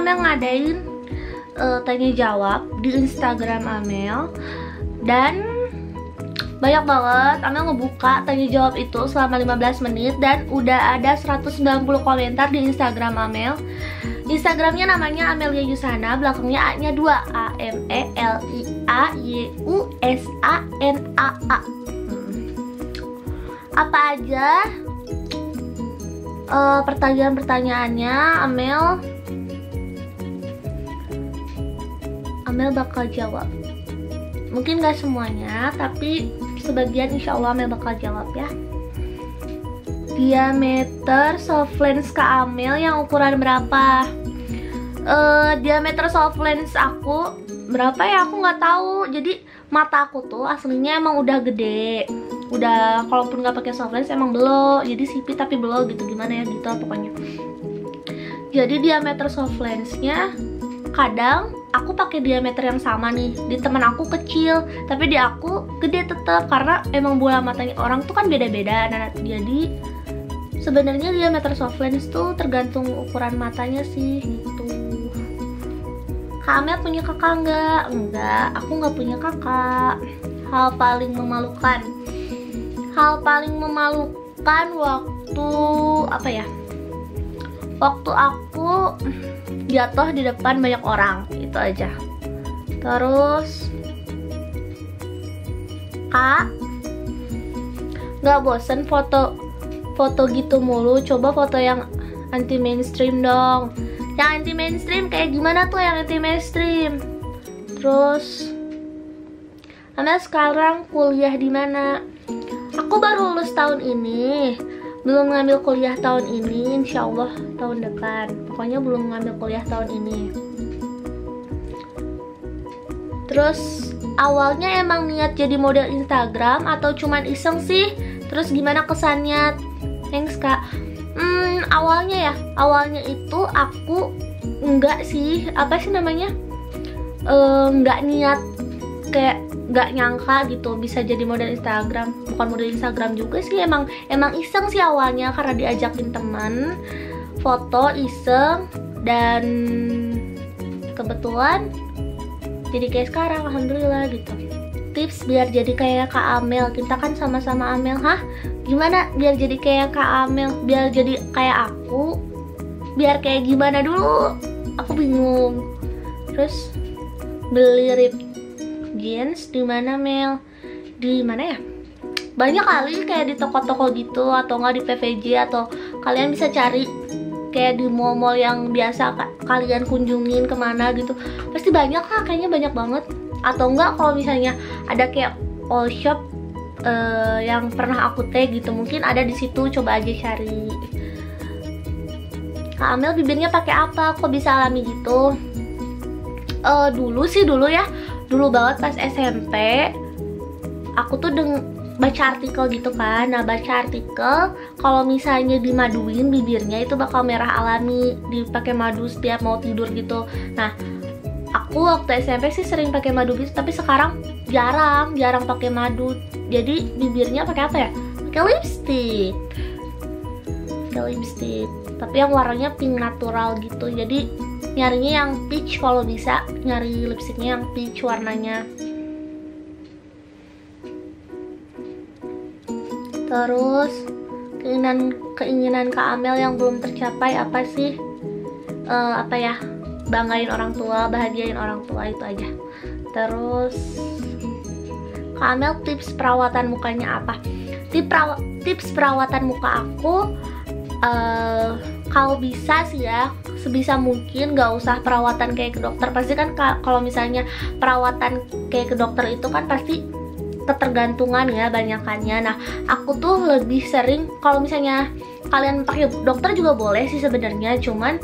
Amel ngadain tanya jawab di Instagram Amel, dan banyak banget Amel ngebuka tanya jawab itu selama 15 menit dan udah ada 190 komentar di Instagram Amel. Instagramnya namanya Amelia Yusana, belakangnya A-nya 2, AMELIA YUSANAA. Apa aja pertanyaan-pertanyaannya Amel bakal jawab. Mungkin gak semuanya, tapi sebagian insya Allah Amel bakal jawab ya. Diameter soft lens Kak Amel yang ukuran berapa? Diameter soft lens aku berapa ya? Aku nggak tahu. Jadi mata aku tuh aslinya emang udah gede. Udah, kalaupun nggak pakai soft lens emang belok. Jadi sipit tapi belok gitu, gimana ya gitu pokoknya. Jadi diameter soft lensnya kadang aku pakai diameter yang sama nih, di teman aku kecil tapi di aku gede tetap, karena emang bola matanya orang tuh kan beda-beda. Nah, jadi sebenarnya diameter soft lens tuh tergantung ukuran matanya sih gitu. Kak Amel punya kakak nggak? Enggak, aku nggak punya kakak. Hal paling memalukan waktu apa ya? Waktu aku jatuh di depan banyak orang, itu aja. Terus Kak, nggak bosen foto gitu mulu? Coba foto yang anti mainstream dong. Yang anti mainstream kayak gimana tuh yang anti mainstream? Terus Amel sekarang kuliah di mana? Aku baru lulus tahun ini, belum ngambil kuliah tahun ini, insya Allah tahun depan. Pokoknya belum ngambil kuliah tahun ini. Terus awalnya emang niat jadi model Instagram atau cuman iseng sih? Terus gimana kesannya? Thanks Kak. Awalnya itu aku enggak sih, enggak niat, kayak enggak nyangka gitu bisa jadi model Instagram. Bukan model Instagram juga sih, emang iseng sih awalnya karena diajakin teman foto iseng, dan kebetulan jadi kayak sekarang, alhamdulillah gitu. Tips biar jadi kayak Kak Amel, kita kan sama-sama Amel. Hah? Gimana biar jadi kayak Kak Amel? Biar jadi kayak aku? Biar kayak gimana dulu? Aku bingung. Terus beli rib jeans di mana Mel? Di mana ya? Banyak kali kayak di toko-toko gitu, atau enggak di PVJ, atau kalian bisa cari kayak di mall-mall yang biasa kalian kunjungin kemana gitu. Pasti banyak lah, kayaknya banyak banget. Atau enggak kalau misalnya ada kayak all shop yang pernah aku tag gitu, mungkin ada di situ, coba aja cari. Kak Amel bibirnya pakai apa? Kok bisa alami gitu? Dulu banget pas SMP aku tuh baca artikel gitu kan. Nah, baca artikel kalau misalnya dimaduin bibirnya itu bakal merah alami, dipakai madu setiap mau tidur gitu. Nah, aku waktu SMP sih sering pakai madu gitu, tapi sekarang jarang pakai madu. Jadi bibirnya pakai apa ya? Pakai lipstick. Tapi yang warnanya pink natural gitu. Jadi nyarinya yang peach, kalau bisa nyari lipstiknya yang peach warnanya. Terus keinginan Kak Amel yang belum tercapai apa sih? Banggain orang tua, bahagiain orang tua, itu aja. Terus Kak Amel tips perawatan mukanya apa? Tips perawatan muka aku, kalau bisa sih ya, sebisa mungkin gak usah perawatan kayak ke dokter. Pasti kan kalau misalnya perawatan kayak ke dokter itu kan pasti ketergantungan ya banyakannya. Nah, aku tuh lebih sering, kalau misalnya kalian pakai dokter juga boleh sih sebenarnya, cuman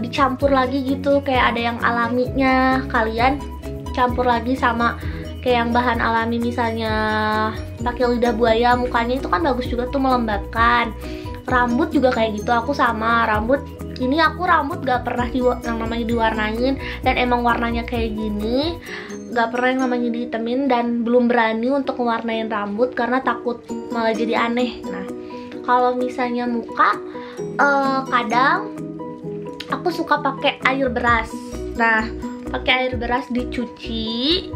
dicampur lagi gitu, kayak ada yang alaminya, kalian campur lagi sama kayak yang bahan alami, misalnya pakai lidah buaya, mukanya itu kan bagus juga tuh, melembabkan. Rambut juga kayak gitu, aku sama rambut ini, aku rambut gak pernah yang namanya diwarnain, dan emang warnanya kayak gini, gak pernah yang namanya dihitemin, dan belum berani untuk mewarnain rambut karena takut malah jadi aneh. Nah, kalau misalnya muka, kadang aku suka pakai air beras. Nah, pakai air beras dicuci,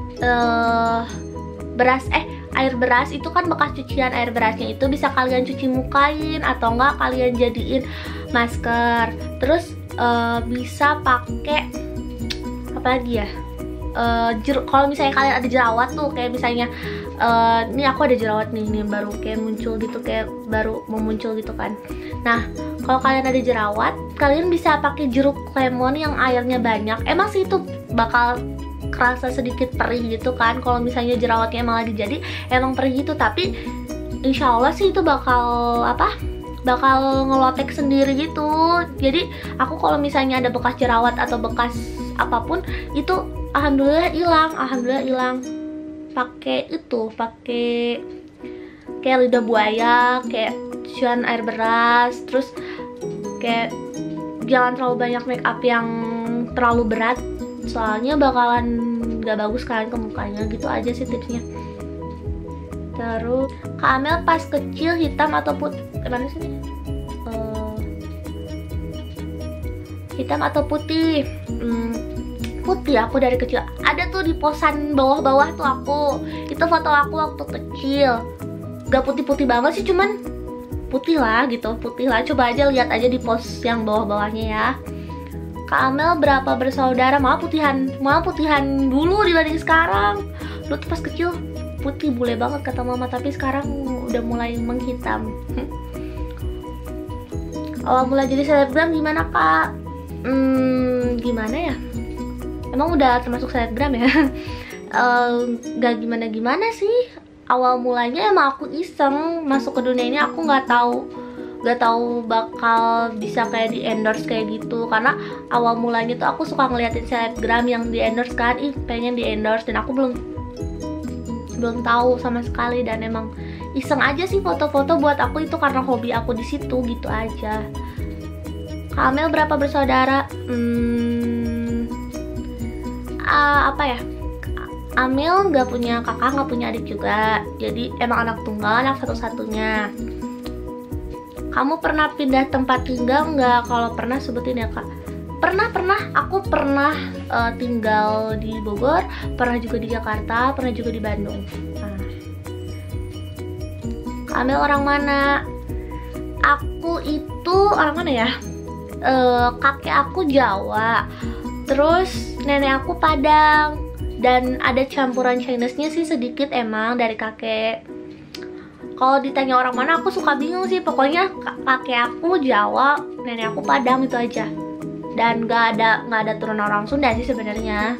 air beras itu kan bekas cucian air berasnya itu bisa kalian cuci mukain atau enggak kalian jadiin masker. Terus bisa pakai apa lagi ya? Kalau misalnya kalian ada jerawat tuh, kayak misalnya ini aku ada jerawat nih baru kayak muncul gitu, kayak baru mau muncul gitu kan. Nah, kalau kalian ada jerawat, kalian bisa pakai jeruk lemon yang airnya banyak. Emang sih itu bakal kerasa sedikit perih gitu kan, kalau misalnya jerawatnya emang lagi jadi emang perih gitu, tapi insya Allah sih itu bakal ngelotek sendiri gitu. Jadi aku kalau misalnya ada bekas jerawat atau bekas apapun itu alhamdulillah hilang. Pakai kayak lidah buaya, kayak cucian air beras, terus kayak jangan terlalu banyak make up yang terlalu berat, soalnya bakalan gak bagus kalian ke mukanya. Gitu aja sih tipsnya. Terus Kak Amel pas kecil hitam atau putih? Mana sih? Hitam atau putih? Putih aku dari kecil. Ada tuh di posan bawah-bawah tuh aku. Itu foto aku waktu kecil. Gak putih-putih banget sih, cuman putih lah gitu, putih lah. Coba aja lihat aja di pos yang bawah-bawahnya ya. Kak Amel berapa bersaudara? Malah putihan dulu dibanding sekarang. Dulu tuh pas kecil putih bule banget kata mama, tapi sekarang udah mulai menghitam. Awal mulai jadi selebgram gimana Kak? Gimana ya? Emang udah termasuk selebgram ya? Gak gimana-gimana sih. Awal mulanya emang aku iseng masuk ke dunia ini. Aku nggak tahu bakal bisa kayak di endorse kayak gitu, karena awal mulanya tuh aku suka ngeliatin selebgram yang di endorse kan, pengen di endorse, dan aku belum tahu sama sekali, dan emang iseng aja sih foto-foto buat aku itu karena hobi aku di situ gitu aja. Kak Amel berapa bersaudara? Apa ya? Amel nggak punya kakak, nggak punya adik juga, jadi emang anak tunggal, anak satu-satunya. Kamu pernah pindah tempat tinggal nggak? Kalau pernah sebutin ya Kak. Pernah. Aku pernah tinggal di Bogor, pernah juga di Jakarta, pernah juga di Bandung. Kak Amel orang mana? Aku itu orang mana ya? Kakek aku Jawa, terus nenek aku Padang, dan ada campuran Chinese-nya sih sedikit emang dari kakek. Kalau ditanya orang mana, aku suka bingung sih. Pokoknya kakek aku Jawa, nenek aku Padang, itu aja. Dan nggak ada turunan orang Sunda sih sebenarnya.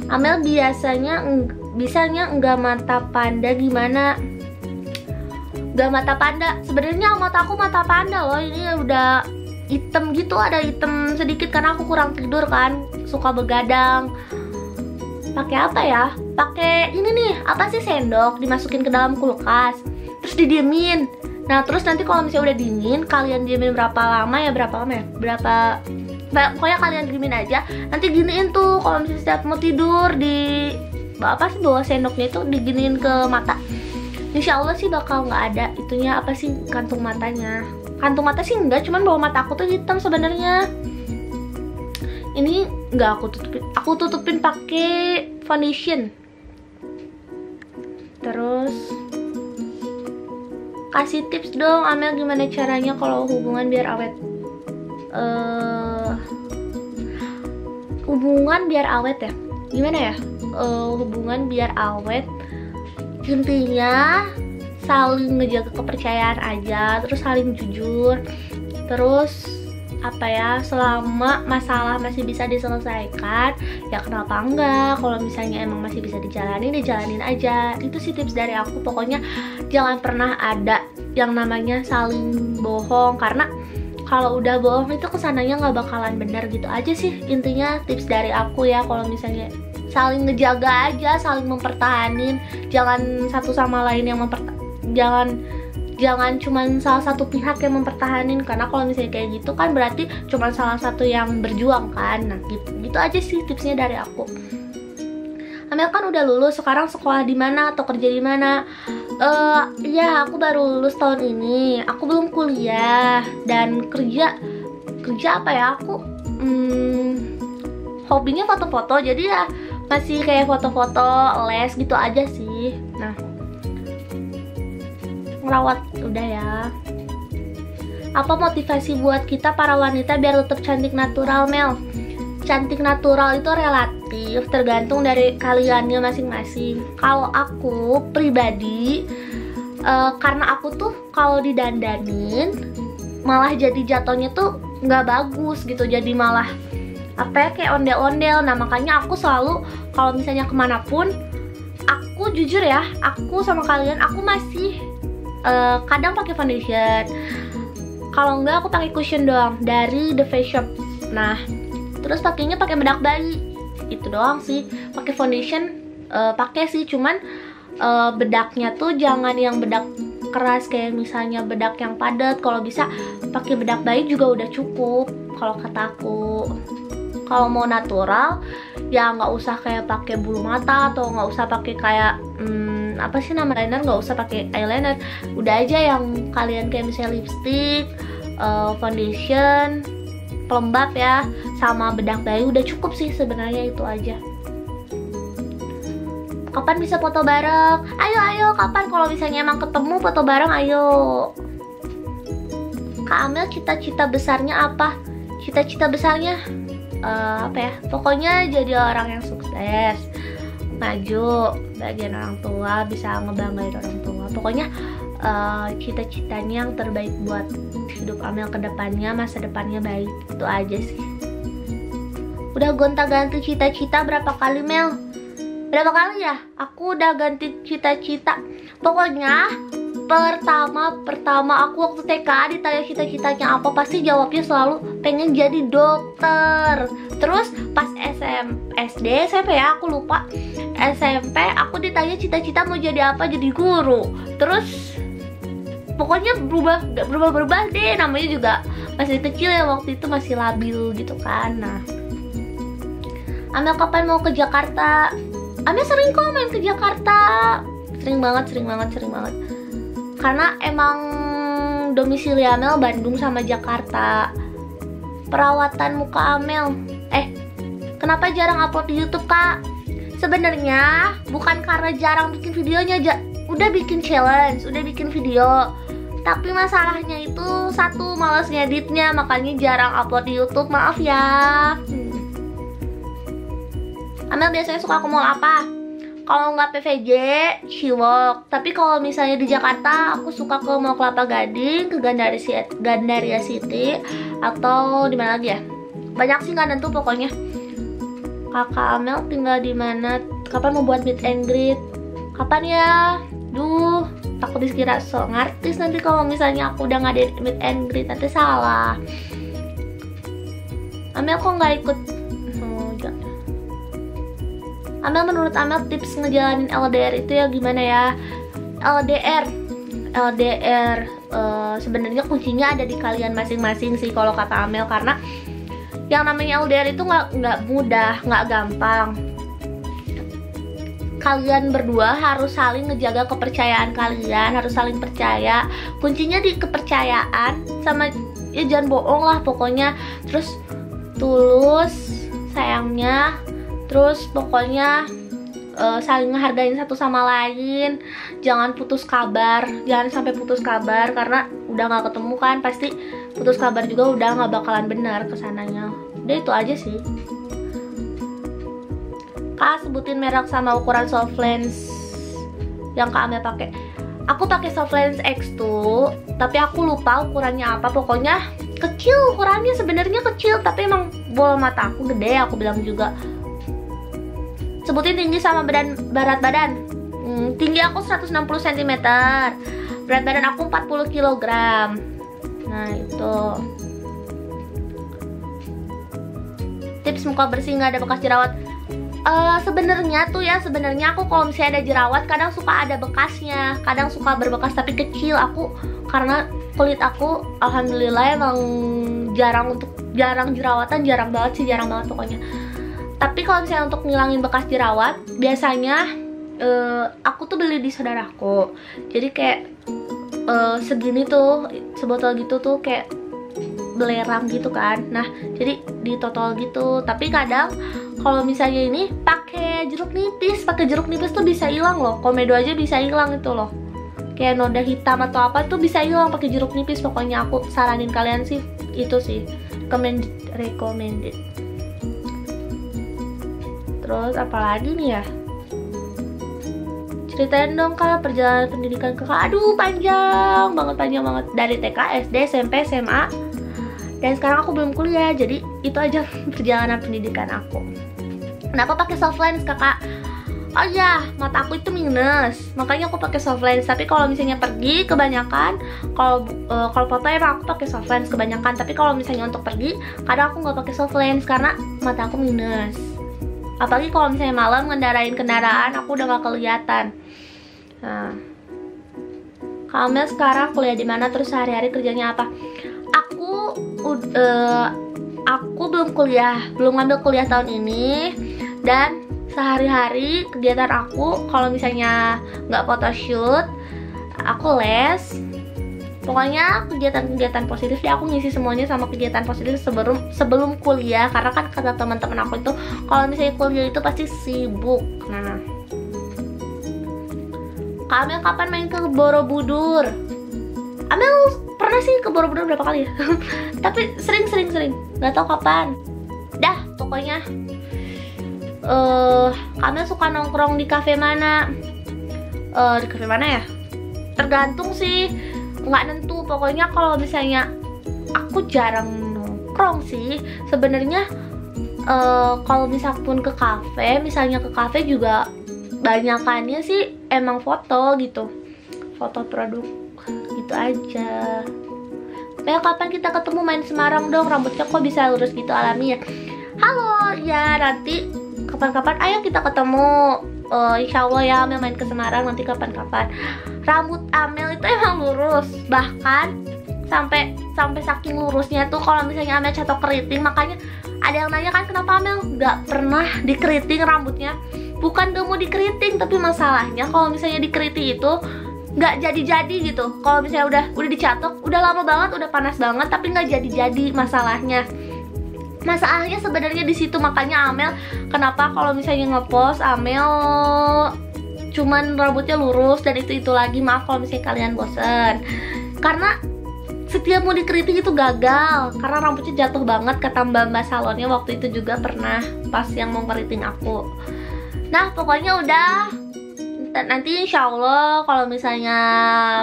Amel bisanya enggak mata panda gimana? Gak mata panda. Sebenarnya mata aku mata panda loh. Ini udah hitam gitu, ada hitam sedikit karena aku kurang tidur kan, suka begadang. Pakai apa ya? Pakai ini nih, apa sih, sendok dimasukin ke dalam kulkas, terus didiemin. Nah, terus nanti kalau misalnya udah dingin, kalian diemin berapa lama ya? Pokoknya kalian diemin aja. Nanti giniin tuh kalau misalnya setiap mau tidur di bawa sendoknya itu diginiin ke mata. Insya Allah sih bakal nggak ada itunya, apa sih, kantung matanya. Kantung mata sih enggak, cuman bawah mata aku tuh hitam sebenarnya. Ini nggak aku tutupin pakai foundation. Terus kasih tips dong Amel, gimana caranya kalau hubungan biar awet. Hubungan biar awet ya? Gimana ya? Hubungan biar awet, intinya saling ngejaga kepercayaan aja, terus saling jujur, terus apa ya, selama masalah masih bisa diselesaikan ya kenapa enggak. Kalau misalnya emang masih bisa dijalanin aja. Itu sih tips dari aku. Pokoknya jangan pernah ada yang namanya saling bohong, karena kalau udah bohong itu kesananya nggak bakalan benar. Gitu aja sih intinya tips dari aku ya. Kalau misalnya saling ngejaga aja, saling mempertahanin, jangan satu sama lain yang jangan cuman salah satu pihak yang mempertahanin, karena kalau misalnya kayak gitu kan berarti cuma salah satu yang berjuang kan. Nah gitu aja sih tipsnya dari aku. Amel kan udah lulus, sekarang sekolah di mana atau kerja di mana? Ya aku baru lulus tahun ini. Aku belum kuliah dan kerja apa ya? Aku hobinya foto-foto, jadi ya masih kayak foto-foto les gitu aja sih. Nah, ngerawat udah ya. Apa motivasi buat kita para wanita biar tetap cantik natural, Mel? Cantik natural itu relatif, tergantung dari kaliannya masing-masing. Kalau aku pribadi, karena aku tuh kalau didandanin malah jadi jatuhnya tuh nggak bagus gitu, jadi malah apa ya, kayak ondel-ondel. Nah makanya aku selalu kalau misalnya kemanapun, aku jujur ya, aku sama kalian, aku masih kadang pakai foundation. Kalau enggak aku pakai cushion doang dari The Face Shop. Nah terus pakainya pakai bedak bayi, itu doang sih. Pakai foundation pakai sih, cuman bedaknya tuh jangan yang bedak keras kayak misalnya bedak yang padat. Kalau bisa pakai bedak bayi juga udah cukup kalau kata aku. Kalau mau natural ya nggak usah kayak pakai bulu mata atau nggak usah pakai kayak apa sih nama eyeliner, nggak usah pakai eyeliner. Udah aja yang kalian kayak misalnya lipstick, foundation, pelembab ya, sama bedak bayi udah cukup sih sebenarnya, itu aja. Kapan bisa foto bareng? Ayo kapan kalau misalnya emang ketemu foto bareng, ayo. Kak Amel cita-cita besarnya apa? Cita-cita besarnya apa ya? Pokoknya jadi orang yang sukses, maju, bagian orang tua, bisa ngebanggain orang tua. Pokoknya cita-citanya yang terbaik buat hidup Amel ke depannya, masa depannya baik, itu aja sih. Udah gonta-ganti cita-cita berapa kali, Mel? Berapa kali ya? Aku udah ganti cita-cita. Pokoknya pertama aku waktu TK ditanya cita-citanya apa, pasti jawabnya selalu pengen jadi dokter. Terus pas SD, SMP ya, aku lupa. SMP aku ditanya cita-cita mau jadi apa, jadi guru. Terus pokoknya berubah deh, namanya juga masih kecil ya, waktu itu masih labil gitu kan. Nah, Amel kapan mau ke Jakarta? Amel sering kok main ke Jakarta, sering banget. Karena emang domisili Amel Bandung sama Jakarta. Perawatan muka Amel, kenapa jarang upload di YouTube, Kak? Sebenarnya bukan karena jarang bikin videonya, udah bikin challenge, udah bikin video, tapi masalahnya itu satu, males ngeditnya, makanya jarang upload di YouTube, maaf ya. Amel biasanya suka ke mall apa? Kalau nggak PVJ, Ciwok. Tapi kalau misalnya di Jakarta, aku suka ke Mall Kelapa Gading, ke Gandaria City, atau di mana lagi ya? Banyak sih, nggak tentu pokoknya. Kakak Amel tinggal di mana? Kapan mau buat meet and greet? Kapan ya? Duh, takut dikira so ngartis nanti kalau misalnya aku udah ngadain meet and greet, nanti salah. Amel kok nggak ikut? Amel, menurut Amel tips ngejalanin LDR itu ya gimana ya? LDR sebenarnya kuncinya ada di kalian masing-masing sih kalau kata Amel, karena yang namanya LDR itu nggak mudah, nggak gampang. Kalian berdua harus saling ngejaga kepercayaan kalian, harus saling percaya. Kuncinya di kepercayaan, sama ya jangan bohong lah pokoknya. Terus tulus sayangnya, terus pokoknya saling ngehargain satu sama lain. Jangan putus kabar, jangan sampai putus kabar, karena udah nggak ketemu kan, pasti putus kabar juga udah nggak bakalan benar kesananya. Udah itu aja sih. Kak, sebutin merek sama ukuran soft lens yang Kak Amel pakai. Aku pakai soft lens X2, tapi aku lupa ukurannya apa. Pokoknya kecil ukurannya, sebenarnya kecil, tapi emang bola mata aku gede, aku bilang juga. Sebutin tinggi sama berat badan. Tinggi aku 160 cm, berat badan aku 40 kg. Nah itu. Tips muka bersih nggak ada bekas jerawat. Sebenarnya aku kalau misalnya ada jerawat kadang suka ada bekasnya, kadang suka berbekas tapi kecil. Aku karena kulit aku alhamdulillah emang jarang jerawatan, jarang banget pokoknya. Tapi kalau misalnya untuk ngilangin bekas jerawat, biasanya aku tuh beli di saudaraku. Jadi kayak segini tuh, sebotol gitu tuh kayak belerang gitu kan. Nah, jadi di total gitu. Tapi kadang kalau misalnya ini pakai jeruk nipis tuh bisa hilang loh. Komedo aja bisa hilang itu loh. Kayak noda hitam atau apa tuh bisa hilang pakai jeruk nipis. Pokoknya aku saranin kalian sih itu sih. Recommended. Terus apalagi nih ya? Ceritain dong Kak perjalanan pendidikan Kakak. Aduh panjang banget dari TK, SD, SMP, SMA. Dan sekarang aku belum kuliah. Jadi itu aja perjalanan pendidikan aku. Kenapa pakai soft lens Kakak? Oh iya, mata aku itu minus. Makanya aku pakai soft lens. Tapi kalau misalnya pergi kebanyakan, kalau foto emang aku pakai soft lens kebanyakan. Tapi kalau misalnya untuk pergi, kadang aku nggak pakai soft lens karena mata aku minus. Apalagi kalau misalnya malam ngendarain kendaraan, aku udah gak kelihatan. Nah, Kamel sekarang kuliah di mana, terus sehari-hari kerjanya apa? Aku belum kuliah, belum ngambil kuliah tahun ini. Dan sehari-hari kegiatan aku, kalau misalnya nggak photoshoot, aku les. Pokoknya kegiatan-kegiatan positif ya, aku ngisi semuanya sama kegiatan positif sebelum kuliah. Karena kan kata teman-teman aku itu kalau misalnya kuliah itu pasti sibuk. Nah, Kak Amel kapan main ke Borobudur? Amel pernah sih ke Borobudur berapa kali ya? Tapi sering, nggak tahu kapan. Dah, pokoknya Kak Amel suka nongkrong di kafe mana? Di kafe mana ya? Tergantung sih, nggak nentu. Pokoknya kalau misalnya aku jarang nongkrong sih sebenarnya. Kalau misalnya ke kafe, juga banyakannya sih emang foto gitu, foto produk gitu aja. Mel, kapan kita ketemu main Semarang dong? Rambutnya kok bisa lurus gitu alami ya? Halo, ya nanti kapan-kapan ayo kita ketemu. Insya Allah ya Amel main ke Semarang nanti kapan-kapan. Rambut Amel itu emang lurus, bahkan sampai saking lurusnya tuh kalau misalnya Amel catok keriting. Makanya ada yang nanya kan kenapa Amel nggak pernah dikeriting rambutnya. Bukan gak mau dikeriting, tapi masalahnya kalau misalnya dikeriting itu nggak jadi-jadi gitu. Kalau misalnya udah dicatok, udah lama banget, udah panas banget, tapi nggak jadi-jadi masalahnya sebenarnya di situ. Makanya Amel kenapa kalau misalnya ngepost Amel cuman rambutnya lurus dan itu lagi. Maaf kalau misalnya kalian bosen, karena setiap mau dikeriting itu gagal karena rambutnya jatuh banget. Kata mbak salonnya waktu itu juga pernah pas yang mau keriting aku. Nah pokoknya udah, nanti insya Allah kalau misalnya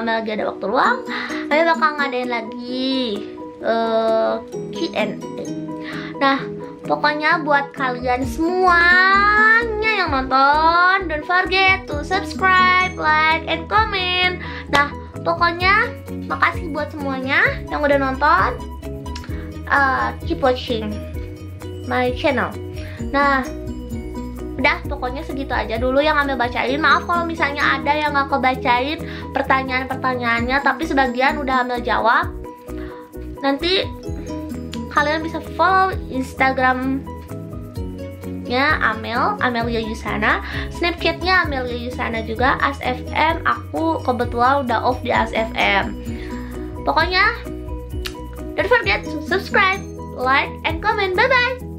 Amel lagi ada waktu luang, Amel bakal ngadain lagi Q&A. Nah, pokoknya buat kalian semuanya yang nonton, don't forget to subscribe, like, and comment. Nah, pokoknya makasih buat semuanya yang udah nonton. Keep watching my channel. Nah, udah pokoknya segitu aja dulu yang Amel bacain. Maaf kalau misalnya ada yang gak kebacain pertanyaan-pertanyaannya, tapi sebagian udah Amel jawab. Nanti kalian bisa follow Instagramnya Amelia Yusana, Snapchatnya Amelia Yusana juga, ASFM. Aku kebetulan udah off di ASFM. Pokoknya don't forget to subscribe, like, and comment. Bye bye.